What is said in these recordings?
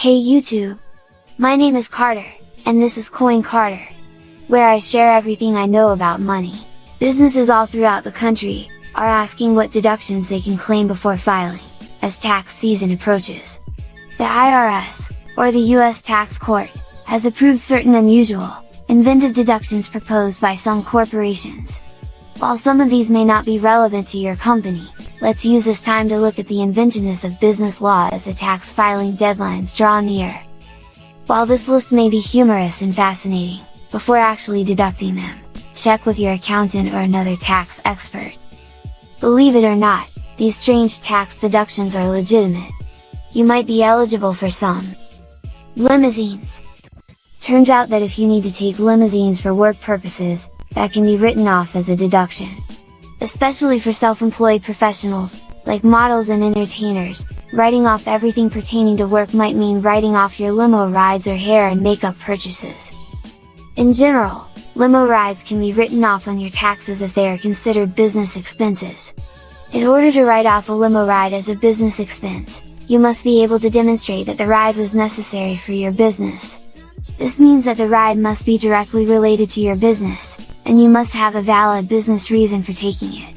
Hey YouTube! My name is Carter, and this is CoinCarter, where I share everything I know about money. Businesses all throughout the country are asking what deductions they can claim before filing, as tax season approaches. The IRS, or the US Tax Court, has approved certain unusual, inventive deductions proposed by some corporations. While some of these may not be relevant to your company, let's use this time to look at the inventiveness of business law as the tax filing deadlines draw near. While this list may be humorous and fascinating, before actually deducting them, check with your accountant or another tax expert. Believe it or not, these strange tax deductions are legitimate. You might be eligible for some. Limousines. Turns out that if you need to take limousines for work purposes, that can be written off as a deduction. Especially for self-employed professionals, like models and entertainers, writing off everything pertaining to work might mean writing off your limo rides or hair and makeup purchases. In general, limo rides can be written off on your taxes if they are considered business expenses. In order to write off a limo ride as a business expense, you must be able to demonstrate that the ride was necessary for your business. This means that the ride must be directly related to your business, and you must have a valid business reason for taking it.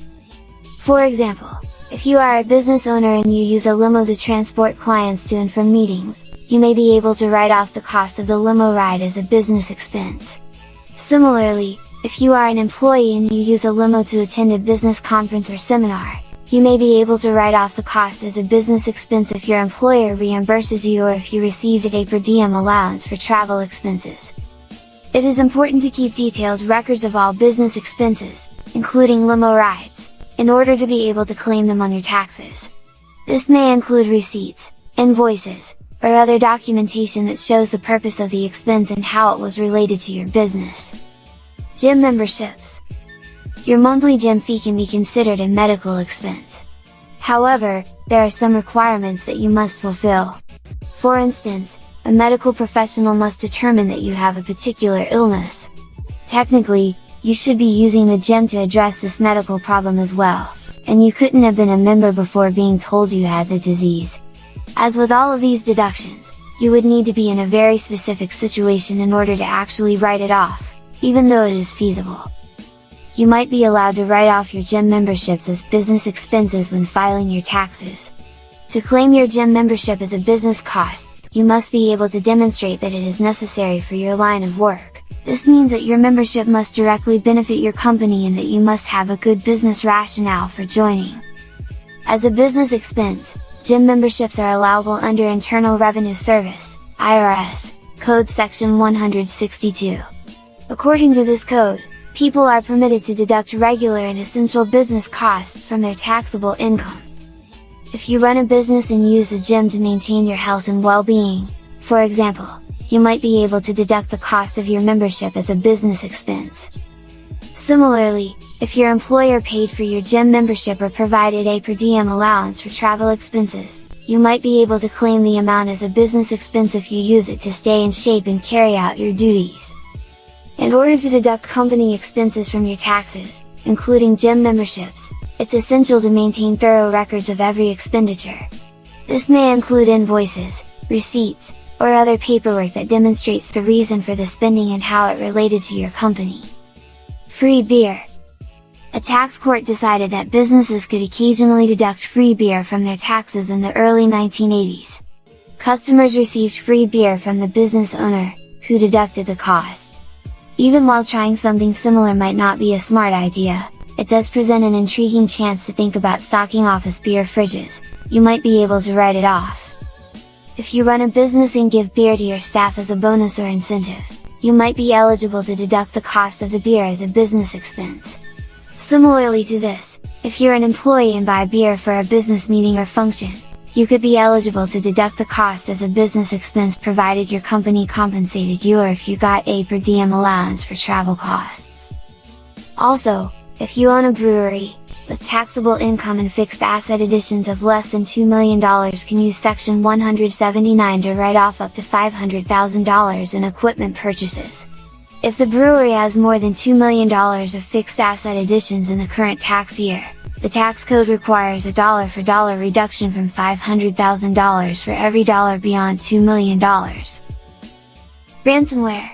For example, if you are a business owner and you use a limo to transport clients to and from meetings, you may be able to write off the cost of the limo ride as a business expense. Similarly, if you are an employee and you use a limo to attend a business conference or seminar, you may be able to write off the cost as a business expense if your employer reimburses you or if you received a per diem allowance for travel expenses. It is important to keep detailed records of all business expenses, including limo rides, in order to be able to claim them on your taxes. This may include receipts, invoices, or other documentation that shows the purpose of the expense and how it was related to your business. Gym memberships. Your monthly gym fee can be considered a medical expense. However, there are some requirements that you must fulfill. For instance, a medical professional must determine that you have a particular illness. Technically, you should be using the gym to address this medical problem as well, and you couldn't have been a member before being told you had the disease. As with all of these deductions, you would need to be in a very specific situation in order to actually write it off, even though it is feasible. You might be allowed to write off your gym memberships as business expenses when filing your taxes. To claim your gym membership as a business cost, you must be able to demonstrate that it is necessary for your line of work. This means that your membership must directly benefit your company and that you must have a good business rationale for joining. As a business expense, gym memberships are allowable under Internal Revenue Service, IRS, Code Section 162. According to this code, people are permitted to deduct regular and essential business costs from their taxable income. If you run a business and use a gym to maintain your health and well-being, for example, you might be able to deduct the cost of your membership as a business expense. Similarly, if your employer paid for your gym membership or provided a per diem allowance for travel expenses, you might be able to claim the amount as a business expense if you use it to stay in shape and carry out your duties. In order to deduct company expenses from your taxes, including gym memberships, it's essential to maintain thorough records of every expenditure. This may include invoices, receipts, or other paperwork that demonstrates the reason for the spending and how it related to your company. Free beer. A tax court decided that businesses could occasionally deduct free beer from their taxes in the early 1980s. Customers received free beer from the business owner, who deducted the cost. Even while trying something similar might not be a smart idea, it does present an intriguing chance to think about stocking office beer fridges. You might be able to write it off. If you run a business and give beer to your staff as a bonus or incentive, you might be eligible to deduct the cost of the beer as a business expense. Similarly to this, if you're an employee and buy beer for a business meeting or function, you could be eligible to deduct the cost as a business expense provided your company compensated you or if you got a per diem allowance for travel costs. Also, if you own a brewery, with taxable income and fixed asset additions of less than $2 million can use Section 179 to write off up to $500,000 in equipment purchases. If the brewery has more than $2 million of fixed asset additions in the current tax year, The tax code requires a dollar for dollar reduction from $500,000 for every dollar beyond $2 million. Ransomware.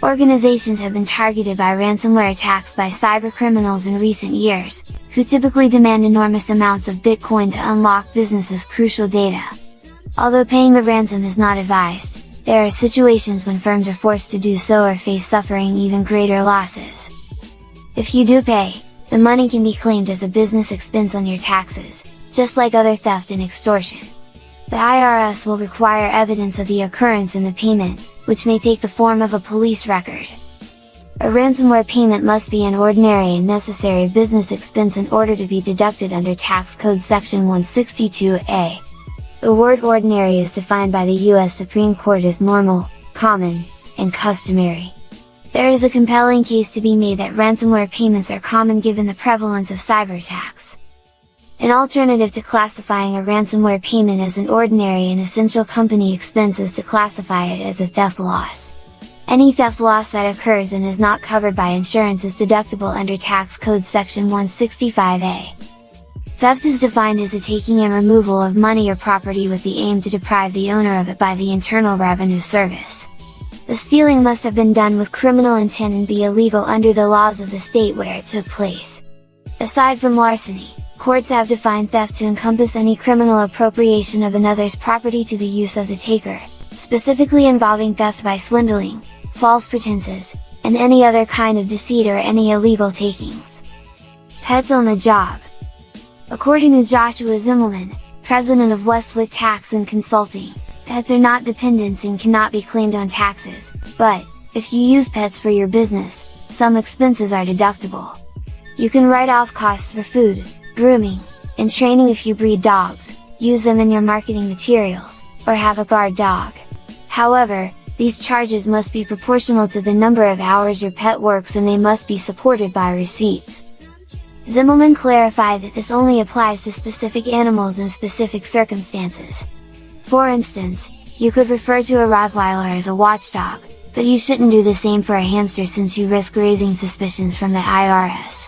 Organizations have been targeted by ransomware attacks by cybercriminals in recent years, who typically demand enormous amounts of Bitcoin to unlock businesses' crucial data. Although paying the ransom is not advised, there are situations when firms are forced to do so or face suffering even greater losses. If you do pay, the money can be claimed as a business expense on your taxes, just like other theft and extortion. The IRS will require evidence of the occurrence in the payment, which may take the form of a police record. A ransomware payment must be an ordinary and necessary business expense in order to be deducted under Tax Code Section 162A. The word ordinary is defined by the U.S. Supreme Court as normal, common, and customary. There is a compelling case to be made that ransomware payments are common given the prevalence of cyber attacks. An alternative to classifying a ransomware payment as an ordinary and essential company expense is to classify it as a theft loss. Any theft loss that occurs and is not covered by insurance is deductible under Tax Code Section 165A. Theft is defined as the taking and removal of money or property with the aim to deprive the owner of it by the Internal Revenue Service. The stealing must have been done with criminal intent and be illegal under the laws of the state where it took place. Aside from larceny, courts have defined theft to encompass any criminal appropriation of another's property to the use of the taker, specifically involving theft by swindling, false pretenses, and any other kind of deceit or any illegal takings. Pets on the job. According to Joshua Zimmelman, president of Westwood Tax and Consulting, pets are not dependents and cannot be claimed on taxes, but, if you use pets for your business, some expenses are deductible. You can write off costs for food, grooming, and training if you breed dogs, use them in your marketing materials, or have a guard dog. However, these charges must be proportional to the number of hours your pet works and they must be supported by receipts. Zimmelman clarified that this only applies to specific animals in specific circumstances. For instance, you could refer to a Rottweiler as a watchdog, but you shouldn't do the same for a hamster since you risk raising suspicions from the IRS.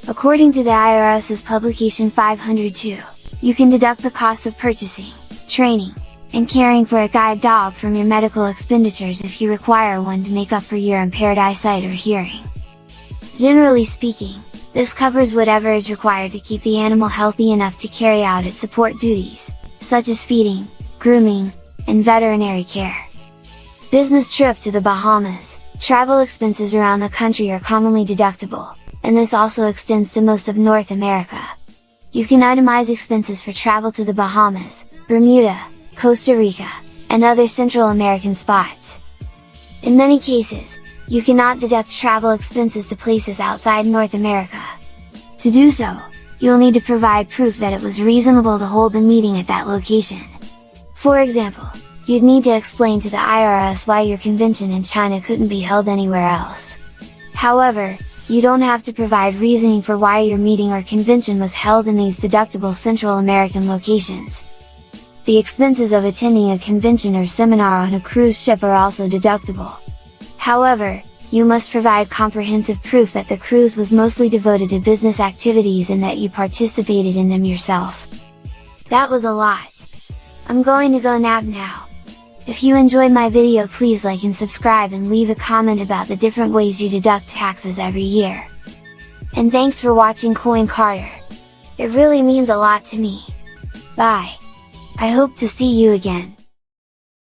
According to the IRS's publication 502, you can deduct the cost of purchasing, training, and caring for a guide dog from your medical expenditures if you require one to make up for your impaired eyesight or hearing. Generally speaking, this covers whatever is required to keep the animal healthy enough to carry out its support duties, such as feeding, grooming, and veterinary care. Business trip to the Bahamas. Travel expenses around the country are commonly deductible, and this also extends to most of North America. You can itemize expenses for travel to the Bahamas, Bermuda, Costa Rica, and other Central American spots. In many cases, you cannot deduct travel expenses to places outside North America. To do so, you'll need to provide proof that it was reasonable to hold the meeting at that location. For example, you'd need to explain to the IRS why your convention in China couldn't be held anywhere else. However, you don't have to provide reasoning for why your meeting or convention was held in these deductible Central American locations. The expenses of attending a convention or seminar on a cruise ship are also deductible. However, you must provide comprehensive proof that the cruise was mostly devoted to business activities and that you participated in them yourself. That was a lot. I'm going to go nap now. If you enjoyed my video, please like and subscribe and leave a comment about the different ways you deduct taxes every year. And thanks for watching CoinCarter. It really means a lot to me. Bye. I hope to see you again.